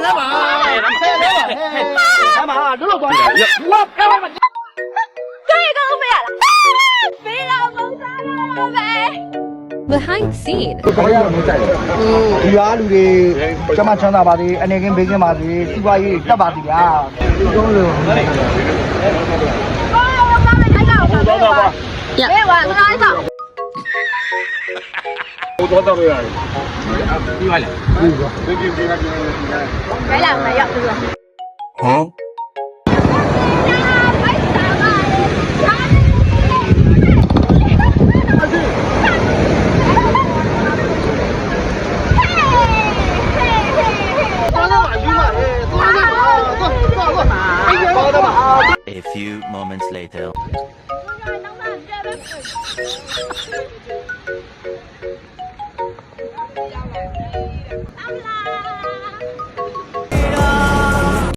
那嘛，那嘛，这个关系，我开玩笑。对个飞了，飞了风沙了呗。Behind scene。ဒီရွာလူတွေကျမချမ်းသာပါစေအနေကင်းဘေးကင်းပါစေစီးပွားရေးတက်ပါစေဗျာဒီကုန်းလုံး别玩，来走。我多少个人？ပြီးပါလေ没了，没有，这个。啊？